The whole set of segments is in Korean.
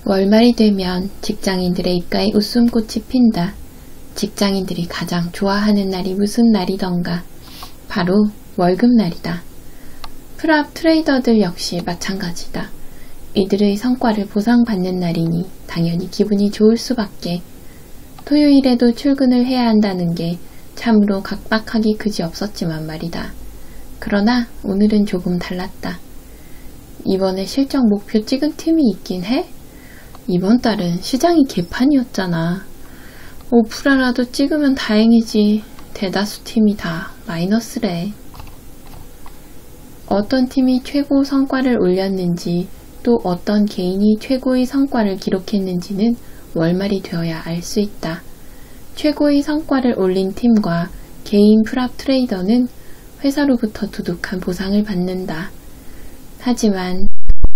월말이 되면 직장인들의 입가에 웃음꽃이 핀다. 직장인들이 가장 좋아하는 날이 무슨 날이던가? 바로 월급날이다. 프랍 트레이더들 역시 마찬가지다. 이들의 성과를 보상받는 날이니 당연히 기분이 좋을 수밖에. 토요일에도 출근을 해야 한다는 게 참으로 각박하기 그지없었지만 말이다. 그러나 오늘은 조금 달랐다. 이번에 실적 목표 찍은 팀이 있긴 해? 이번 달은 시장이 개판이었잖아. 5%라도 찍으면 다행이지. 대다수 팀이 다 마이너스래. 어떤 팀이 최고 성과를 올렸는지 또 어떤 개인이 최고의 성과를 기록했는지는 월말이 되어야 알 수 있다. 최고의 성과를 올린 팀과 개인 프랍 트레이더는 회사로부터 두둑한 보상을 받는다. 하지만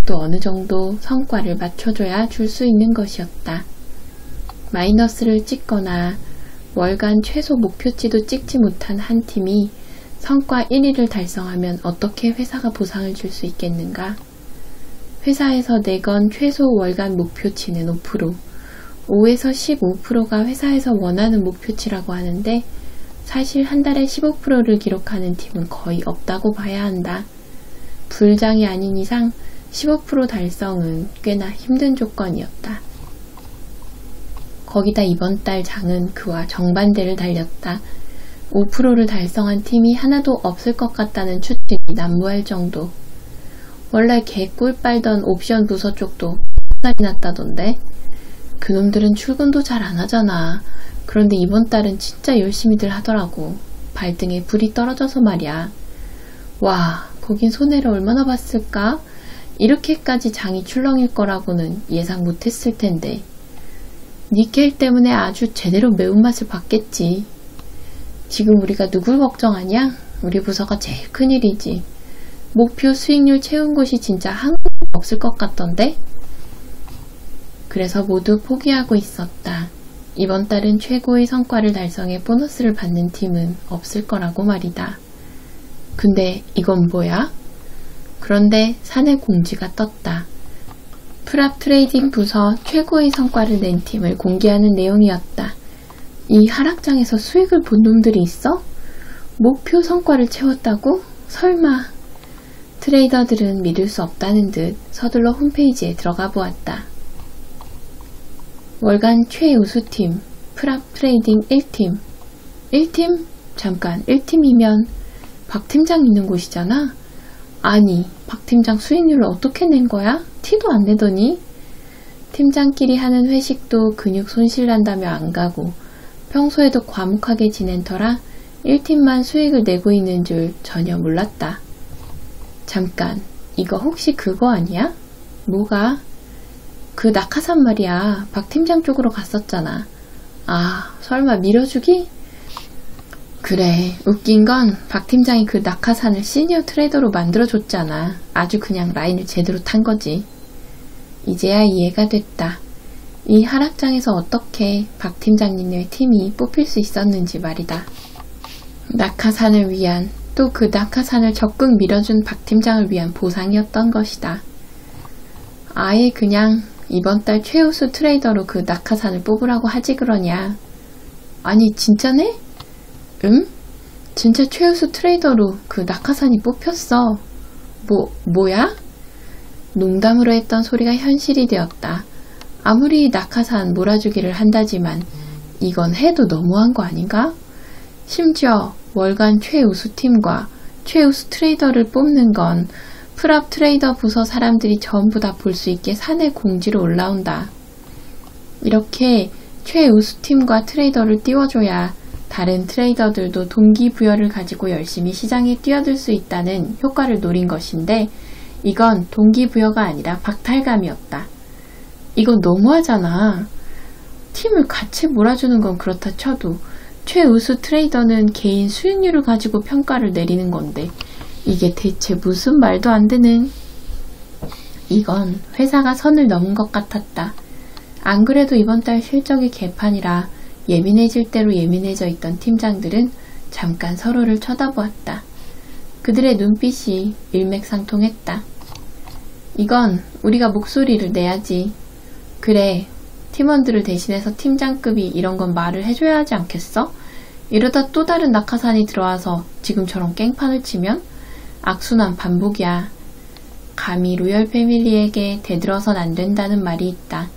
또 어느 정도 성과를 맞춰줘야 줄 수 있는 것이었다. 마이너스를 찍거나 월간 최소 목표치도 찍지 못한 한 팀이 성과 1위를 달성하면 어떻게 회사가 보상을 줄 수 있겠는가? 회사에서 내건 최소 월간 목표치는 5%, 5에서 15%가 회사에서 원하는 목표치라고 하는데 사실 한 달에 15%를 기록하는 팀은 거의 없다고 봐야 한다. 불장이 아닌 이상 15% 달성은 꽤나 힘든 조건이었다. 거기다 이번 달 장은 그와 정반대를 달렸다. 5%를 달성한 팀이 하나도 없을 것 같다는 추측이 난무할 정도. 원래 개꿀 빨던 옵션 부서 쪽도 날이 났다던데. 그놈들은 출근도 잘 안 하잖아. 그런데 이번 달은 진짜 열심히들 하더라고. 발등에 불이 떨어져서 말이야. 와, 거긴 손해를 얼마나 봤을까? 이렇게까지 장이 출렁일 거라고는 예상 못했을 텐데. 니켈 때문에 아주 제대로 매운맛을 봤겠지. 지금 우리가 누굴 걱정하냐? 우리 부서가 제일 큰일이지. 목표 수익률 채운 곳이 진짜 한 곳도 없을 것 같던데? 그래서 모두 포기하고 있었다. 이번 달은 최고의 성과를 달성해 보너스를 받는 팀은 없을 거라고 말이다. 근데 이건 뭐야? 그런데 사내 공지가 떴다. 프랍 트레이딩 부서 최고의 성과를 낸 팀을 공개하는 내용이었다. 이 하락장에서 수익을 본 놈들이 있어? 목표 성과를 채웠다고? 설마. 트레이더들은 믿을 수 없다는 듯 서둘러 홈페이지에 들어가 보았다. 월간 최우수팀 프랍 트레이딩 1팀. 1팀? 잠깐, 1팀이면 박 팀장 있는 곳이잖아? 아니, 박 팀장 수익률을 어떻게 낸 거야? 티도 안 내더니? 팀장끼리 하는 회식도 근육 손실난다며 안 가고 평소에도 과묵하게 지낸 터라 1팀만 수익을 내고 있는 줄 전혀 몰랐다. 잠깐, 이거 혹시 그거 아니야? 뭐가? 그 낙하산 말이야. 박 팀장 쪽으로 갔었잖아. 아, 설마 밀어주기? 그래, 웃긴 건 박 팀장이 그 낙하산을 시니어 트레이더로 만들어줬잖아. 아주 그냥 라인을 제대로 탄 거지. 이제야 이해가 됐다. 이 하락장에서 어떻게 박 팀장님의 팀이 뽑힐 수 있었는지 말이다. 낙하산을 위한, 또 그 낙하산을 적극 밀어준 박 팀장을 위한 보상이었던 것이다. 아예 그냥 이번 달 최우수 트레이더로 그 낙하산을 뽑으라고 하지 그러냐. 아니, 진짜네? 응? 진짜 최우수 트레이더로 그 낙하산이 뽑혔어. 뭐야? 농담으로 했던 소리가 현실이 되었다. 아무리 낙하산 몰아주기를 한다지만 이건 해도 너무한 거 아닌가? 심지어 월간 최우수 팀과 최우수 트레이더를 뽑는 건 프랍 트레이더 부서 사람들이 전부 다 볼 수 있게 사내 공지로 올라온다. 이렇게 최우수 팀과 트레이더를 띄워줘야 다른 트레이더들도 동기부여를 가지고 열심히 시장에 뛰어들 수 있다는 효과를 노린 것인데 이건 동기부여가 아니라 박탈감이었다. 이건 너무하잖아. 팀을 같이 몰아주는 건 그렇다 쳐도 최우수 트레이더는 개인 수익률을 가지고 평가를 내리는 건데 이게 대체 무슨 말도 안 되는. 이건 회사가 선을 넘은 것 같았다. 안 그래도 이번 달 실적이 개판이라 예민해질 대로 예민해져 있던 팀장들은 잠깐 서로를 쳐다보았다. 그들의 눈빛이 일맥상통했다. 이건 우리가 목소리를 내야지. 그래, 팀원들을 대신해서 팀장급이 이런 건 말을 해줘야 하지 않겠어? 이러다 또 다른 낙하산이 들어와서 지금처럼 깽판을 치면 악순환 반복이야. 감히 로열 패밀리에게 대들어선 안 된다는 말이 있다.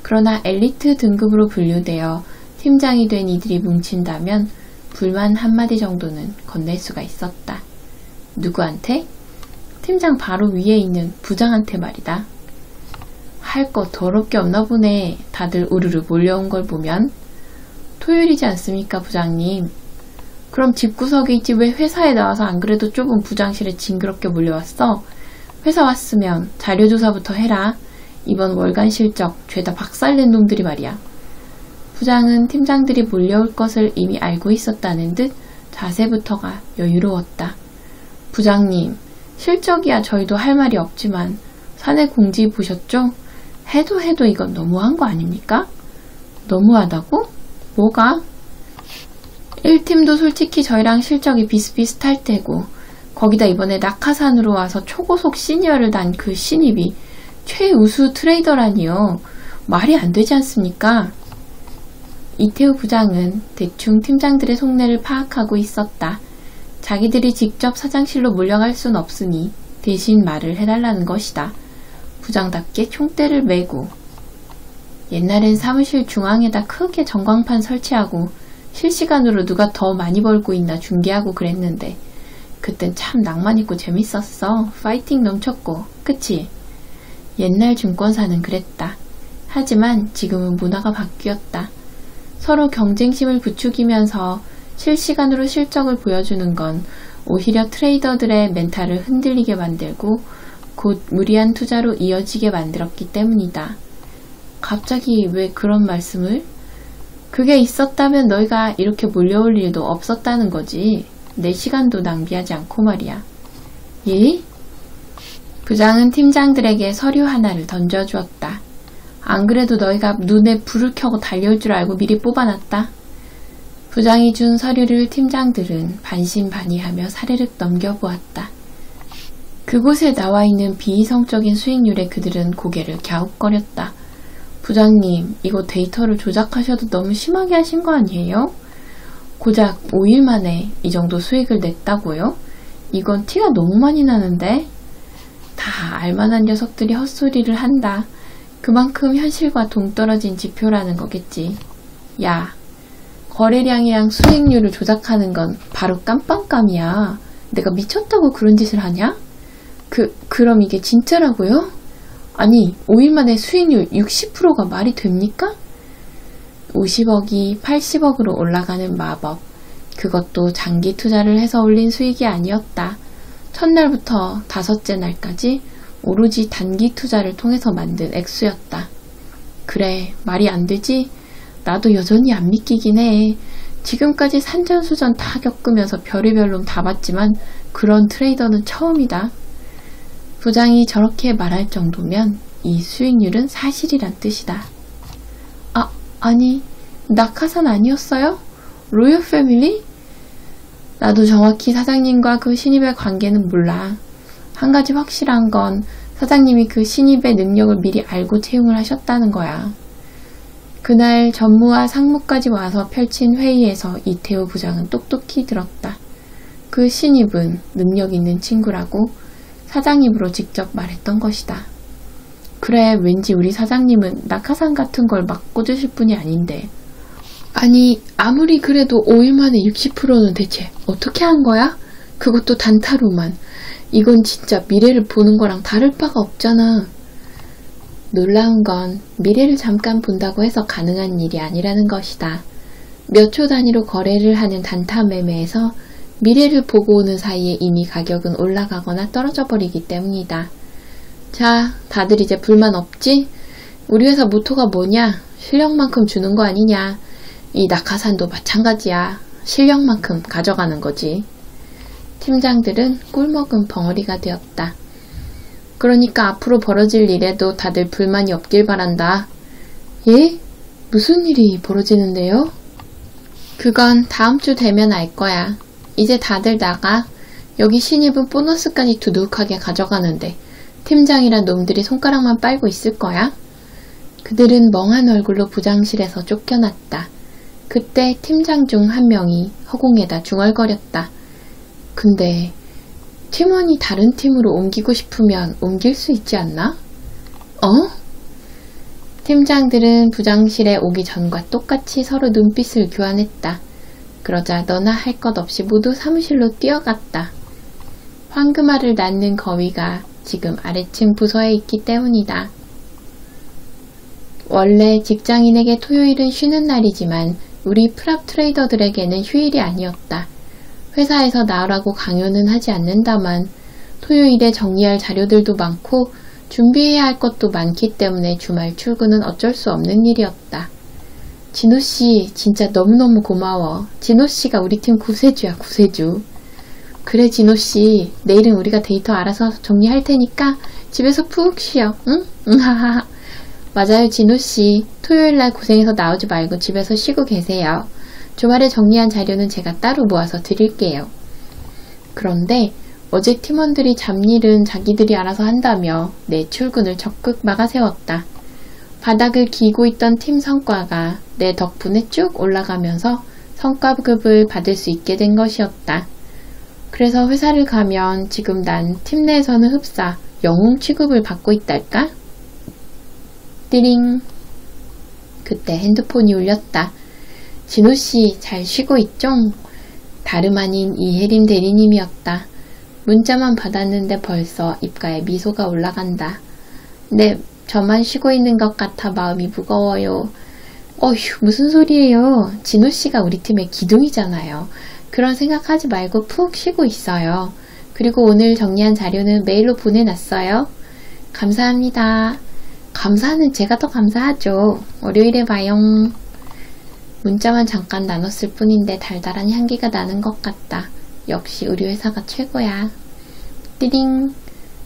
그러나 엘리트 등급으로 분류되어 팀장이 된 이들이 뭉친다면 불만 한마디 정도는 건넬 수가 있었다. 누구한테? 팀장 바로 위에 있는 부장한테 말이다. 할 거 더럽게 없나 보네. 다들 우르르 몰려온 걸 보면. 토요일이지 않습니까, 부장님? 그럼 집구석에 있지 왜 회사에 나와서 안 그래도 좁은 부장실에 징그럽게 몰려왔어? 회사 왔으면 자료조사부터 해라. 이번 월간 실적 죄다 박살낸 놈들이 말이야. 부장은 팀장들이 몰려올 것을 이미 알고 있었다는 듯 자세부터가 여유로웠다. 부장님, 실적이야 저희도 할 말이 없지만 사내 공지 보셨죠? 해도 이건 너무한 거 아닙니까? 너무하다고? 뭐가? 1팀도 솔직히 저희랑 실적이 비슷비슷할 테고 거기다 이번에 낙하산으로 와서 초고속 시니어를 단 그 신입이 최우수 트레이더라니요. 말이 안 되지 않습니까? 이태우 부장은 대충 팀장들의 속내를 파악하고 있었다. 자기들이 직접 사장실로 몰려갈 순 없으니 대신 말을 해달라는 것이다. 부장답게 총대를 메고 옛날엔 사무실 중앙에다 크게 전광판 설치하고 실시간으로 누가 더 많이 벌고 있나 중계하고 그랬는데 그땐 참 낭만 있고 재밌었어. 파이팅 넘쳤고. 그치? 옛날 증권사는 그랬다. 하지만 지금은 문화가 바뀌었다. 서로 경쟁심을 부추기면서 실시간으로 실적을 보여주는 건 오히려 트레이더들의 멘탈을 흔들리게 만들고 곧 무리한 투자로 이어지게 만들었기 때문이다. 갑자기 왜 그런 말씀을? 그게 있었다면 너희가 이렇게 몰려올 일도 없었다는 거지. 내 시간도 낭비하지 않고 말이야. 예? 부장은 팀장들에게 서류 하나를 던져주었다. 안 그래도 너희가 눈에 불을 켜고 달려올 줄 알고 미리 뽑아놨다. 부장이 준 서류를 팀장들은 반신반의하며 사르륵 넘겨보았다. 그곳에 나와 있는 비이성적인 수익률에 그들은 고개를 갸웃거렸다. 부장님, 이거 데이터를 조작하셔도 너무 심하게 하신 거 아니에요? 고작 5일 만에 이 정도 수익을 냈다고요? 이건 티가 너무 많이 나는데? 다 알만한 녀석들이 헛소리를 한다. 그만큼 현실과 동떨어진 지표라는 거겠지. 야, 거래량이랑 수익률을 조작하는 건 바로 깜빵감이야. 내가 미쳤다고 그런 짓을 하냐? 그럼 이게 진짜라고요? 아니, 5일 만에 수익률 60%가 말이 됩니까? 50억이 80억으로 올라가는 마법. 그것도 장기 투자를 해서 올린 수익이 아니었다. 첫날부터 다섯째 날까지 오로지 단기 투자를 통해서 만든 액수였다. 그래, 말이 안 되지? 나도 여전히 안 믿기긴 해. 지금까지 산전수전 다 겪으면서 별의별 놈 다 봤지만 그런 트레이더는 처음이다. 부장이 저렇게 말할 정도면 이 수익률은 사실이란 뜻이다. 아니, 낙하산 아니었어요? 로열 패밀리? 나도 정확히 사장님과 그 신입의 관계는 몰라. 한 가지 확실한 건 사장님이 그 신입의 능력을 미리 알고 채용을 하셨다는 거야. 그날 전무와 상무까지 와서 펼친 회의에서 이태우 부장은 똑똑히 들었다. 그 신입은 능력 있는 친구라고 사장 입으로 직접 말했던 것이다. 그래, 왠지 우리 사장님은 낙하산 같은 걸 막 꽂으실 분이 아닌데. 아니, 아무리 그래도 5일 만에 60%는 대체 어떻게 한 거야? 그것도 단타로만. 이건 진짜 미래를 보는 거랑 다를 바가 없잖아. 놀라운 건 미래를 잠깐 본다고 해서 가능한 일이 아니라는 것이다. 몇 초 단위로 거래를 하는 단타 매매에서 미래를 보고 오는 사이에 이미 가격은 올라가거나 떨어져 버리기 때문이다. 자, 다들 이제 불만 없지? 우리 회사 모토가 뭐냐? 실력만큼 주는 거 아니냐? 이 낙하산도 마찬가지야. 실력만큼 가져가는 거지. 팀장들은 꿀먹은 벙어리가 되었다. 그러니까 앞으로 벌어질 일에도 다들 불만이 없길 바란다. 예? 무슨 일이 벌어지는데요? 그건 다음 주 되면 알 거야. 이제 다들 나가. 여기 신입은 보너스까지 두둑하게 가져가는데 팀장이란 놈들이 손가락만 빨고 있을 거야? 그들은 멍한 얼굴로 부장실에서 쫓겨났다. 그때 팀장 중 한 명이 허공에다 중얼거렸다. 근데 팀원이 다른 팀으로 옮기고 싶으면 옮길 수 있지 않나? 팀장들은 부장실에 오기 전과 똑같이 서로 눈빛을 교환했다. 그러자 너나 할 것 없이 모두 사무실로 뛰어갔다. 황금알을 낳는 거위가 지금 아래층 부서에 있기 때문이다. 원래 직장인에게 토요일은 쉬는 날이지만 우리 프랍 트레이더들에게는 휴일이 아니었다. 회사에서 나오라고 강요는 하지 않는다만 토요일에 정리할 자료들도 많고 준비해야 할 것도 많기 때문에 주말 출근은 어쩔 수 없는 일이었다. 진호씨 진짜 너무너무 고마워. 진호씨가 우리 팀 구세주야, 구세주. 그래 진호씨, 내일은 우리가 데이터 알아서 정리할 테니까 집에서 푹 쉬어, 응? 응하하. 맞아요 진호씨, 토요일날 고생해서 나오지 말고 집에서 쉬고 계세요. 주말에 정리한 자료는 제가 따로 모아서 드릴게요. 그런데 어제 팀원들이 잡일은 자기들이 알아서 한다며 내 출근을 적극 막아세웠다. 바닥을 기고 있던 팀 성과가 내 덕분에 쭉 올라가면서 성과급을 받을 수 있게 된 것이었다. 그래서 회사를 가면 지금 난 팀 내에서는 흡사 영웅 취급을 받고 있달까? 띠링. 그때 핸드폰이 울렸다. 진호씨 잘 쉬고 있죠? 다름 아닌 이혜림 대리님이었다. 문자만 받았는데 벌써 입가에 미소가 올라간다. 네, 저만 쉬고 있는 것 같아 마음이 무거워요. 어휴, 무슨 소리예요. 진호씨가 우리 팀의 기둥이잖아요. 그런 생각하지 말고 푹 쉬고 있어요. 그리고 오늘 정리한 자료는 메일로 보내놨어요. 감사합니다. 감사는 제가 더 감사하죠. 월요일에 봐요. 문자만 잠깐 나눴을 뿐인데 달달한 향기가 나는 것 같다. 역시 우리 회사가 최고야. 띠링.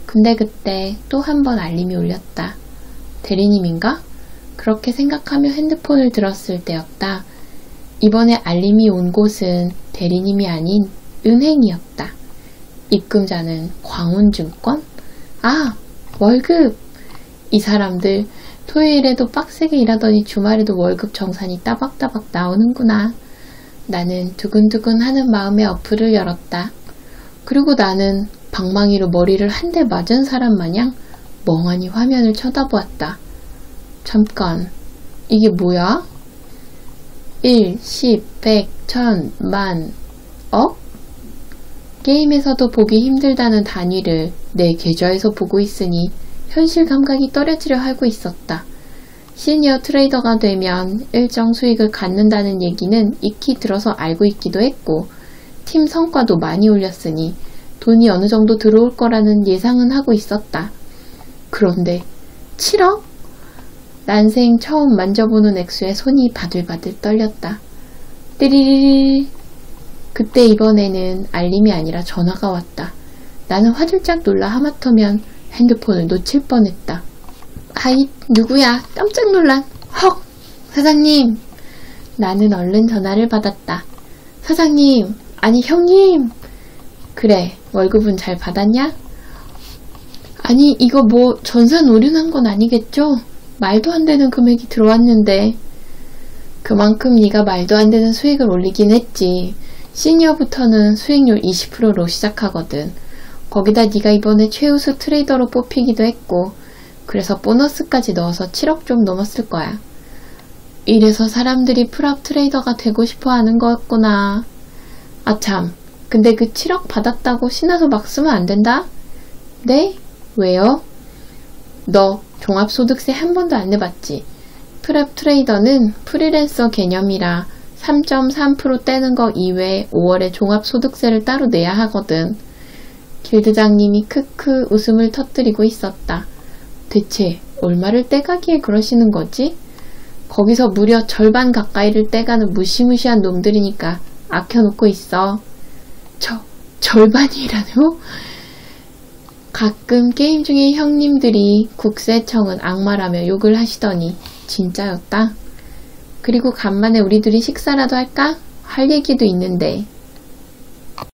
근데 그때 또 한 번 알림이 울렸다. 대리님인가? 그렇게 생각하며 핸드폰을 들었을 때였다. 이번에 알림이 온 곳은 대리님이 아닌 은행이었다. 입금자는 광운증권? 아, 월급! 이 사람들 토요일에도 빡세게 일하더니 주말에도 월급 정산이 따박따박 나오는구나. 나는 두근두근 하는 마음에 어플을 열었다. 그리고 나는 방망이로 머리를 한 대 맞은 사람 마냥 멍하니 화면을 쳐다보았다. 잠깐, 이게 뭐야? 1, 10, 100, 1000, 만, 억? 게임에서도 보기 힘들다는 단위를 내 계좌에서 보고 있으니 현실 감각이 떨어지려 하고 있었다. 시니어 트레이더가 되면 일정 수익을 갖는다는 얘기는 익히 들어서 알고 있기도 했고 팀 성과도 많이 올렸으니 돈이 어느 정도 들어올 거라는 예상은 하고 있었다. 그런데 7억? 난생 처음 만져보는 액수에 손이 바들바들 떨렸다. 띠리리리. 그때 이번에는 알림이 아니라 전화가 왔다. 나는 화들짝 놀라 하마터면 핸드폰을 놓칠 뻔했다. 아이, 누구야? 깜짝 놀란. 헉! 사장님! 나는 얼른 전화를 받았다. 사장님! 아니, 형님! 그래, 월급은 잘 받았냐? 아니, 이거 뭐 전산 오류난 건 아니겠죠? 말도 안 되는 금액이 들어왔는데. 그만큼 네가 말도 안 되는 수익을 올리긴 했지. 시니어부터는 수익률 20%로 시작하거든. 거기다 네가 이번에 최우수 트레이더로 뽑히기도 했고 그래서 보너스까지 넣어서 7억 좀 넘었을 거야. 이래서 사람들이 프랍 트레이더가 되고 싶어 하는 거였구나. 아참, 근데 그 7억 받았다고 신나서 막 쓰면 안 된다? 네? 왜요? 너 종합소득세 한 번도 안 내봤지? 프랍 트레이더는 프리랜서 개념이라 3.3% 떼는 거 이외에 5월에 종합소득세를 따로 내야 하거든. 길드장님이 크크 웃음을 터뜨리고 있었다. 대체 얼마를 떼가기에 그러시는 거지? 거기서 무려 절반 가까이를 떼가는 무시무시한 놈들이니까 아껴놓고 있어. 절반이라뇨? 가끔 게임 중에 형님들이 국세청은 악마라며 욕을 하시더니 진짜였다. 그리고 간만에 우리 둘이 식사라도 할까? 할 얘기도 있는데